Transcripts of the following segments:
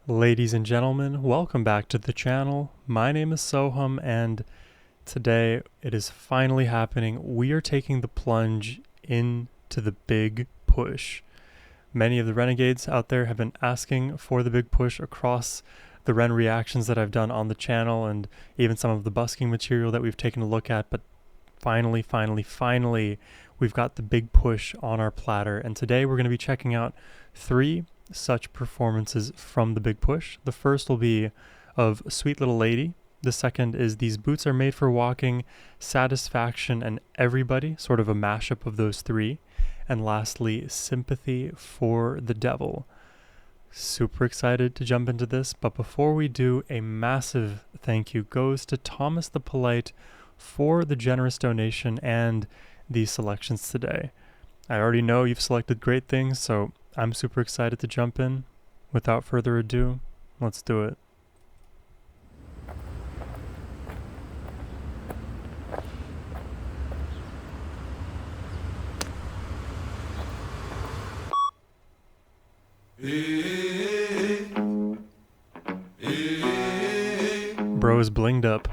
Ladies and gentlemen, welcome back to the channel. My name is Sohum, and today it is finally happening. We are taking the plunge into the big push. Many of the renegades out there have been asking for the big push across the Ren reactions that I've done on the channel and even some of the busking material that we've taken a look at, but finally, we've got the big push on our platter, and today we're going to be checking out three such performances from the big push. The first will be of Sweet Little Lady. The second is These Boots Are Made for Walking, Satisfaction, and Everybody, sort of a mashup of those three. And lastly, Sympathy for the Devil. Super excited to jump into this, but before we do, a massive thank you goes to Thomas the Polite for the generous donation and these selections today. I already know you've selected great things, so I'm super excited to jump in. Without further ado, let's do it. Bro is blinged up.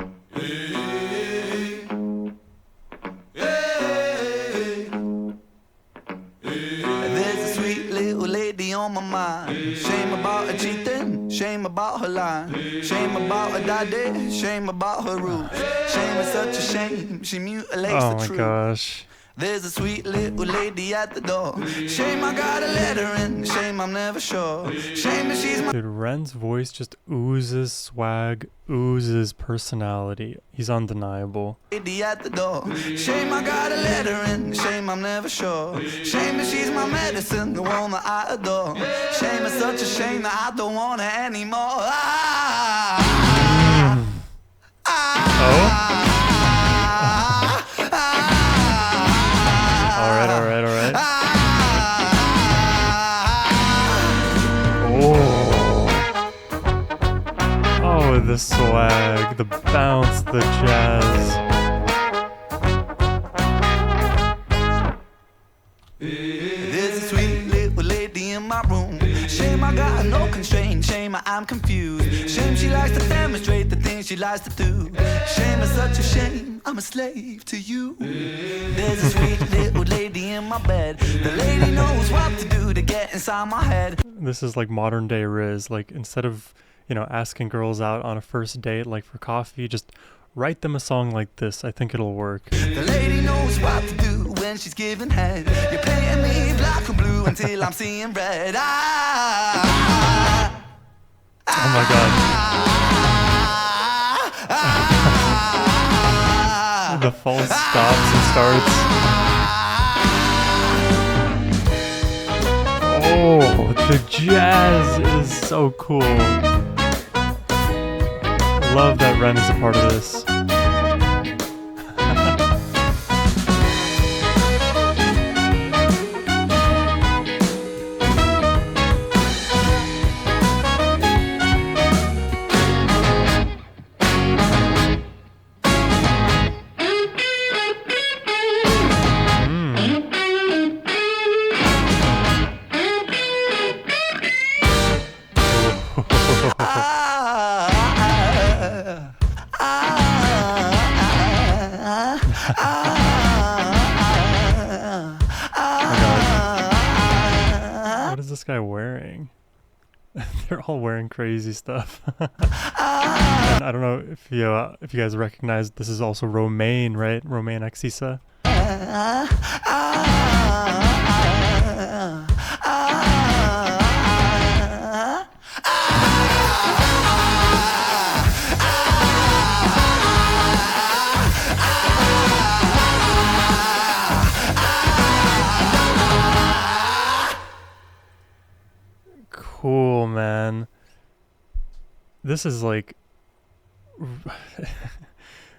On my mind, shame about her cheating, shame about her lying, shame about her daddy, shame about her roots. Shame is such a shame, she mutilates the truth. Oh my gosh. There's a sweet little lady at the door. Shame I gotta let her in, shame I'm never sure. Shame that she's my... Dude, Ren's voice just oozes swag, oozes personality. He's undeniable. Lady at the door. Shame I gotta let her in, shame I'm never sure. Shame that she's my medicine, the one that I adore. Shame is such a shame that I don't want her anymore. Alright. Oh, the swag, the bounce, the jazz. There's a sweet little lady in my room. Shame I got no constraint, shame I'm confused. Shame she likes to demonstrate the things she likes to do. Shame is such a shame, I'm a slave to you. There's a sweet little lady in my bed. The lady knows what to do to get inside my head. This is like modern day Riz. Like, instead of, asking girls out on a first date, like for coffee, just write them a song like this. I think it'll work. The lady knows what to do when she's giving head. You're painting me black and blue until I'm seeing red. Oh my god. The false stops and starts. Oh, the jazz is so cool. Love that Ren is a part of this. What is this guy wearing? They're all wearing crazy stuff. And I don't know if you guys recognize, this is also Romaine, right? Romaine Exisa. Cool, man. This is like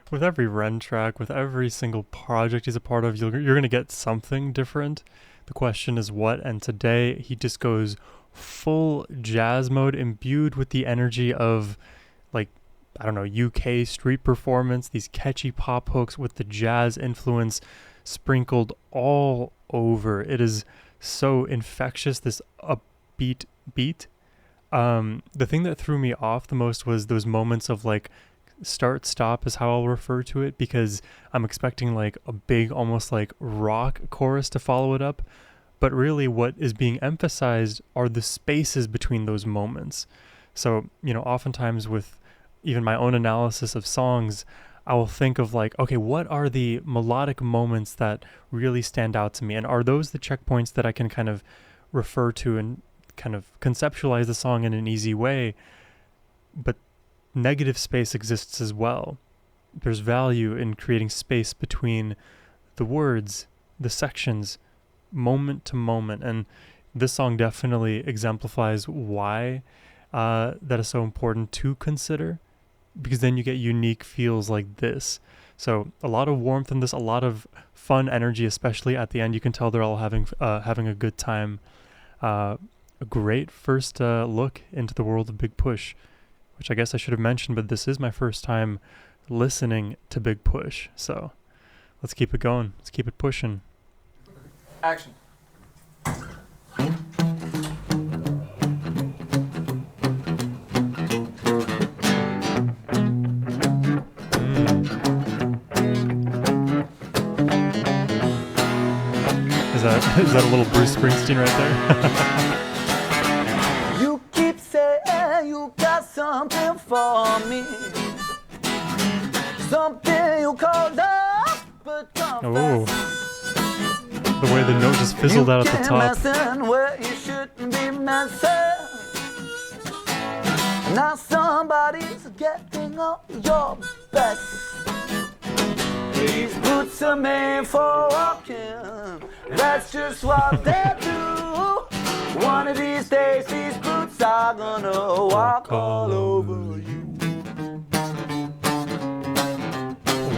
with every Ren track, with every single project he's a part of, you're gonna get something different. The question is what, and today he just goes full jazz mode, imbued with the energy of, like, I don't know, UK street performance, these catchy pop hooks with the jazz influence sprinkled all over. It is so infectious, this upbeat beat. The thing that threw me off the most was those moments of like start stop is how I'll refer to it, because I'm expecting like a big almost like rock chorus to follow it up, but really what is being emphasized are the spaces between those moments. So, you know, oftentimes with even my own analysis of songs, I will think of like, okay, what are the melodic moments that really stand out to me, and are those the checkpoints that I can kind of refer to and kind of conceptualize the song in an easy way. But negative space exists as well. There's value in creating space between the words, the sections, moment to moment, and this song definitely exemplifies why that is so important to consider, because then you get unique feels like this. So a lot of warmth in this, a lot of fun energy, especially at the end. You can tell they're all having a good time. A great first look into the world of Big Push, which I guess I should have mentioned, but this is my first time listening to Big Push. So let's keep it going. Let's keep it pushing. Action. Is that a little Bruce Springsteen right there? You keep saying you got something for me, something you call love, but Oh, the way the note just fizzled out at the top. where you shouldn't be messing. Now somebody's getting on your best. These boots are made for walking, that's just what they do. One of these days these boots are gonna walk all over you.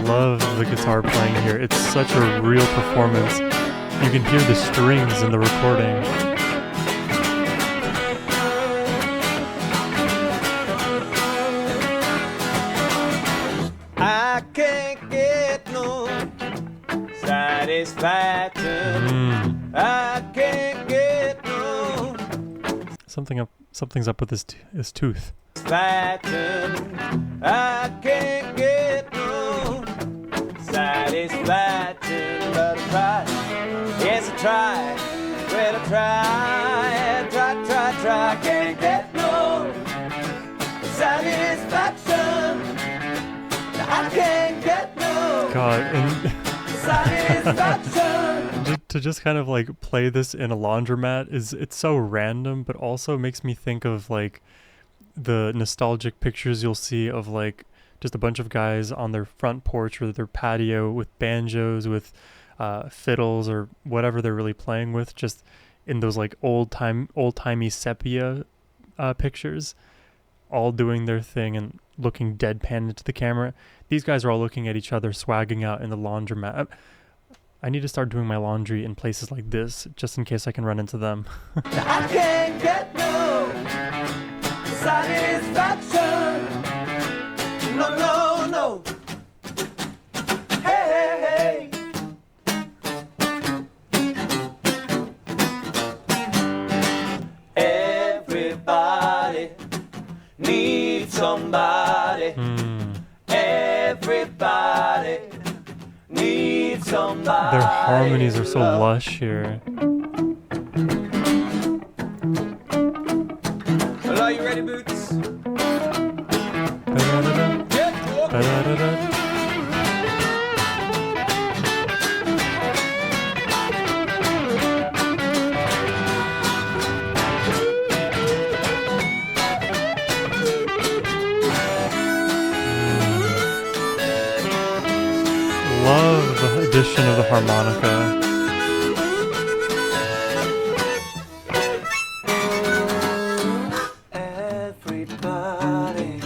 Love the guitar playing here. It's such a real performance. You can hear the strings in the recording. I can't get no satisfaction. I can't get no Something's up with his tooth. satisfaction. I can't get no satisfaction. But I try, yes I try. Well I try. Can't get no satisfaction. I can't get no God, and satisfaction. to just kind of like play this in a laundromat it's so random, but also makes me think of like the nostalgic pictures you'll see of like just a bunch of guys on their front porch or their patio with banjos, with fiddles or whatever they're really playing with, just in those like old-timey sepia pictures, all doing their thing and looking deadpan into the camera. These guys are all looking at each other, swagging out in the laundromat. I need to start doing my laundry in places like this, just in case I can run into them. I can't get no satisfaction. No. Hey. Everybody needs somebody. Everybody needs somebody. Their harmonies are so lush here. Well, are you ready, Boots? Da-da-da-da. Get walking. Da-da-da-da. Love the addition of the harmonica. Everybody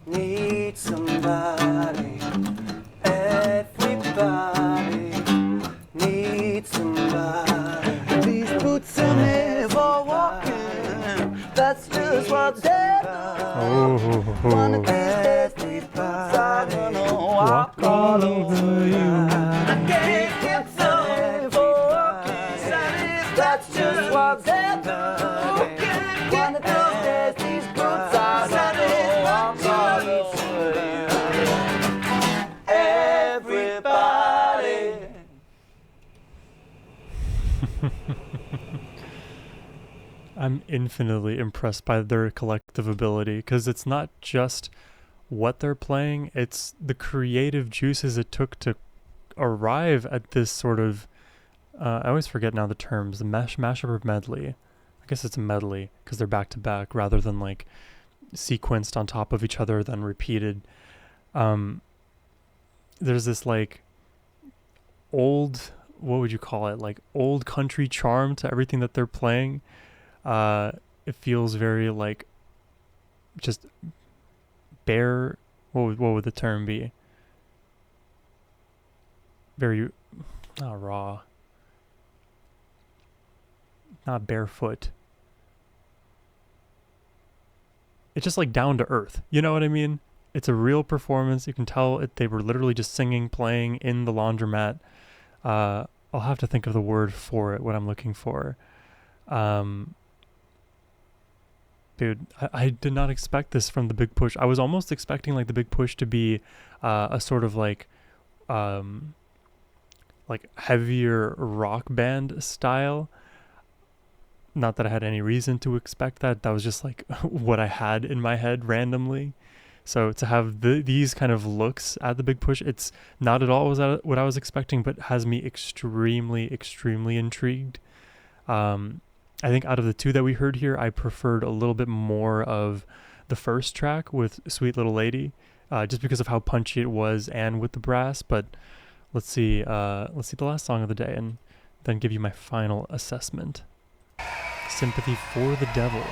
needs somebody. Everybody needs somebody. These boots are made for walking, that's just what they do. One of these days these boots are gonna walk all over you. I can't get some for walking, that's just what they do. One of these days I'm infinitely impressed by their collective ability, because it's not just what they're playing, it's the creative juices it took to arrive at this sort of I always forget now the terms, the mashup or medley. I guess it's a medley because they're back to back rather than like sequenced on top of each other then repeated. There's this like old, what would you call it, like old country charm to everything that they're playing. It feels very like just bare, what would the term be? Very not raw, not barefoot. It's just like down to earth. You know what I mean? It's a real performance. You can tell they were literally just singing, playing in the laundromat. I'll have to think of the word for it, what I'm looking for. Dude, I did not expect this from the Big Push. I was almost expecting like the Big Push to be a sort of like heavier rock band style. Not that I had any reason to expect that. That was just like what I had in my head randomly. So to have these kind of looks at the Big Push, it's not at all what I was expecting, but has me extremely, extremely intrigued. I think out of the two that we heard here, I preferred a little bit more of the first track with Sweet Little Lady, just because of how punchy it was and with the brass. But let's see the last song of the day and then give you my final assessment. Sympathy for the Devil.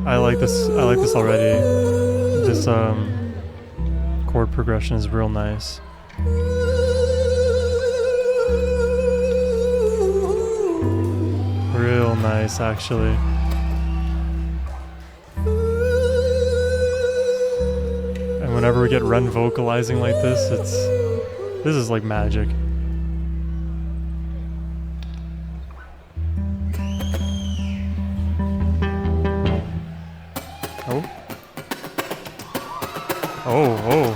I like this already. This chord progression is real nice. Real nice, actually. And whenever we get Ren vocalizing like this is like magic. Oh.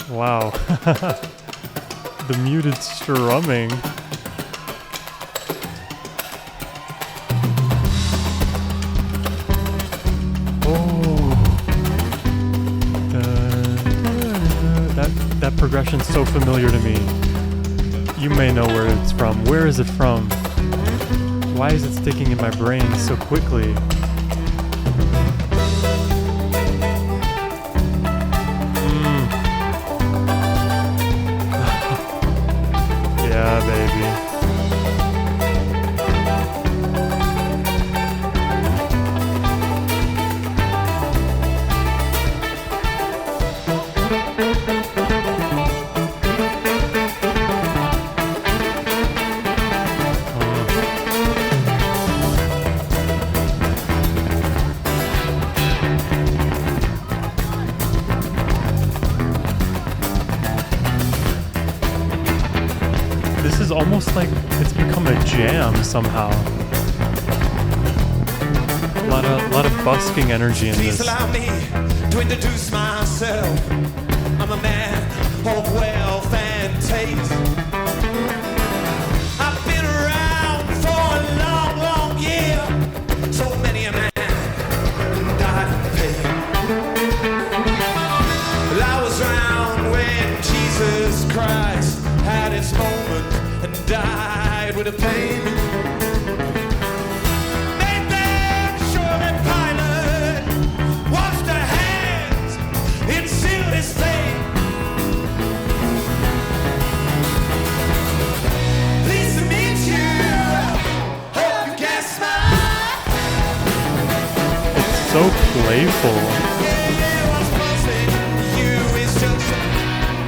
Wow. The muted strumming. That progression's so familiar to me. You may know where it's from. Where is it from? Why is it sticking in my brain so quickly? Yeah, baby. This is almost like it's become a jam somehow. A lot of busking energy in this. Please allow me to introduce myself. I'm a man of wealth and taste. I've been around for a long, long year. So many a man died in pain. Well, I was around when Jesus Christ had his moment and died with a pain. Made them sure that Pilate washed their hands and sealed his fate. Pleased to meet you. Hope you can smile. It's so playful. Yeah, what's posted you is just the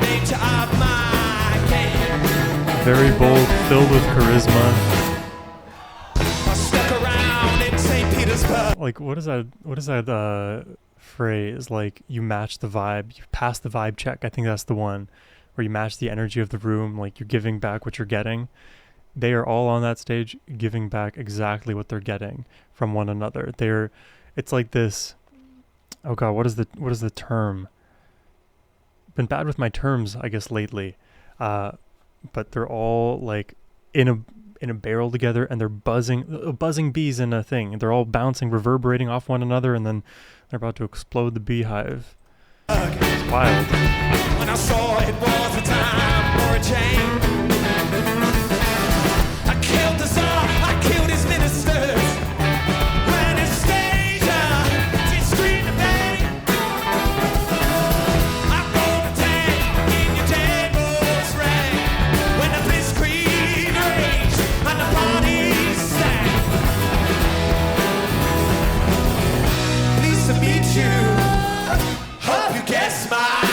nature of my game. Very bold, filled with charisma. I stuck around in St. Petersburg. like what is that phrase, like you match the vibe, you pass the vibe check. I think that's the one where you match the energy of the room, like you're giving back what you're getting. They are all on that stage giving back exactly what they're getting from one another. It's like this, oh god, what is the term? Been bad with my terms, I guess, lately. But they're all like in a barrel together, and they're buzzing bees in a thing. They're all bouncing, reverberating off one another, and then they're about to explode the beehive. It's wild. When I saw it was a time for a change. I killed the Tsar, I killed his ministers. When his stage, she screamed at me. I rolled a tank in your tables rang. When the blitzkrieg raged and the party sang. Pleased to meet you. Hope you guess mine.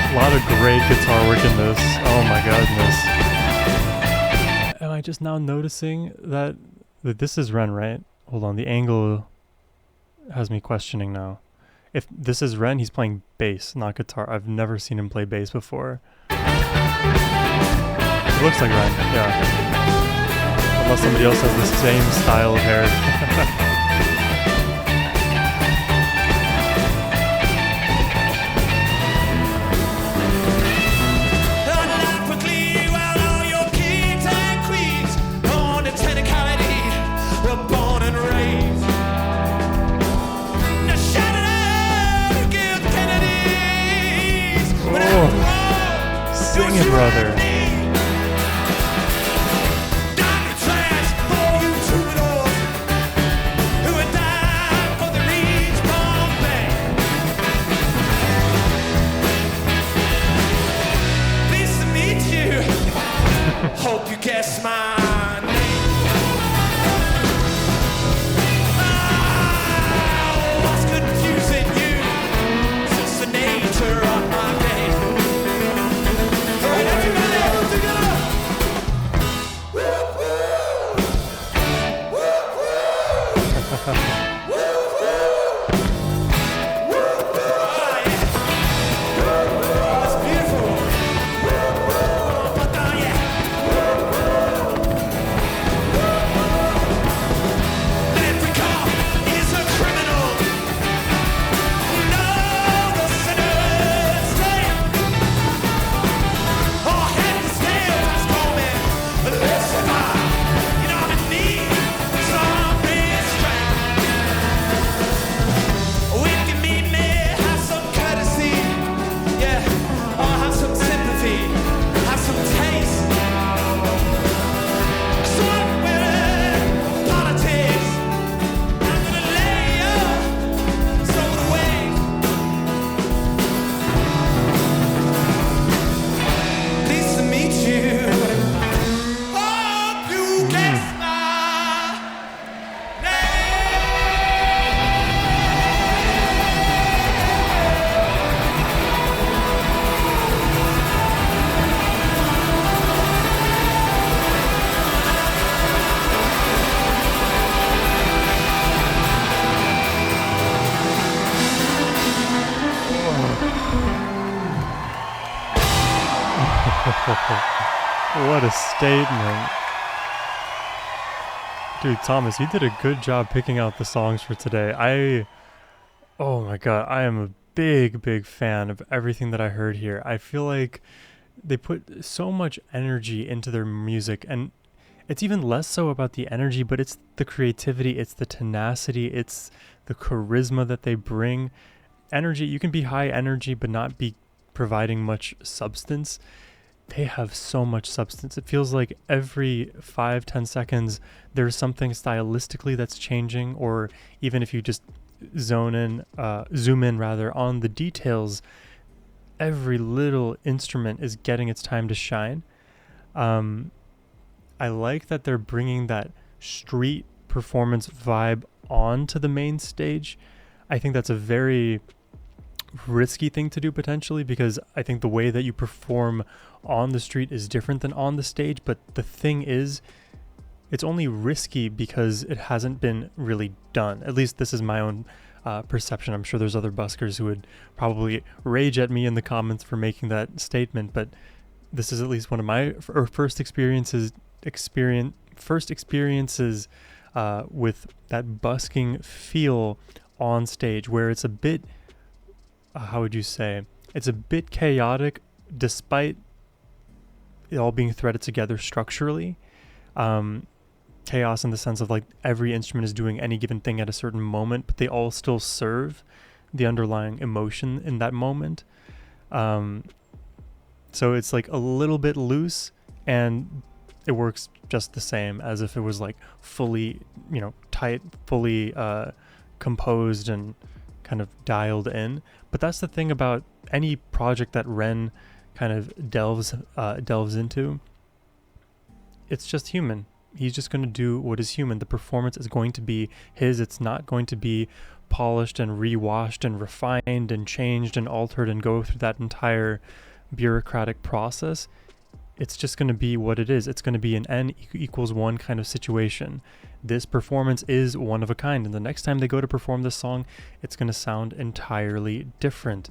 A lot of great guitar work in this. Oh my goodness. Am I just now noticing that this is Ren, right? Hold on, the angle has me questioning now. If this is Ren, he's playing bass, not guitar. I've never seen him play bass before. It looks like Ren, yeah. Unless somebody else has the same style of hair. Sing it, brother. Hope you guess my name. What's confusing you? Since the nature of my game. Alright, everybody, all together. Woo woo. Woo woo. Woo woo. Woo woo. Oh, yeah. Woo woo. It's beautiful. Woo woo. But yeah. What a statement. Dude, Thomas, you did a good job picking out the songs for today. Oh my god, I am a big fan of everything that I heard here. I feel like they put so much energy into their music, and it's even less so about the energy, but it's the creativity, it's the tenacity, it's the charisma that they bring. Energy, you can be high energy but not be providing much substance. They have so much substance. It feels like every 5-10 seconds there's something stylistically that's changing, or even if you just zoom in rather on the details, every little instrument is getting its time to shine. I like that they're bringing that street performance vibe onto the main stage. I think that's a very risky thing to do potentially, because I think the way that you perform on the street is different than on the stage. But the thing is, it's only risky because it hasn't been really done. At least this is my own perception. I'm sure there's other buskers who would probably rage at me in the comments for making that statement, but this is at least one of my first experiences with that busking feel on stage, where it's a bit how would you say, it's a bit chaotic despite it all being threaded together structurally. Chaos in the sense of like every instrument is doing any given thing at a certain moment, but they all still serve the underlying emotion in that moment. So it's like a little bit loose, and it works just the same as if it was like fully, tight, fully composed and kind of dialed in. But that's the thing about any project that Ren kind of delves into. It's just human. He's just going to do what is human. The performance is going to be his. It's not going to be polished and rewashed and refined and changed and altered and go through that entire bureaucratic process. It's just going to be what it is. It's going to be an N=1 kind of situation. This performance is one of a kind, and the next time they go to perform this song, it's going to sound entirely different.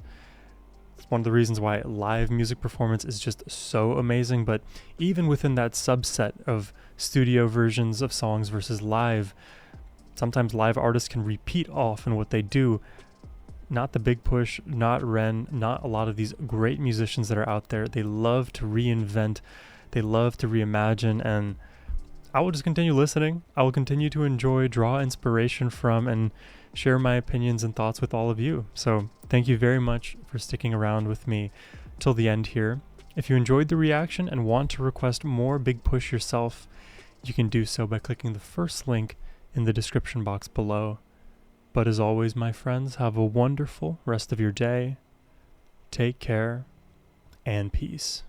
It's one of the reasons why live music performance is just so amazing. But even within that subset of studio versions of songs versus live, sometimes live artists can repeat often what they do. Not the Big Push, not Ren, not a lot of these great musicians that are out there. They love to reinvent, they love to reimagine, and I will just continue listening. I will continue to enjoy, draw inspiration from, and share my opinions and thoughts with all of you. So thank you very much for sticking around with me till the end here. If you enjoyed the reaction and want to request more Big Push yourself, you can do so by clicking the first link in the description box below. But as always, my friends, have a wonderful rest of your day. Take care and peace.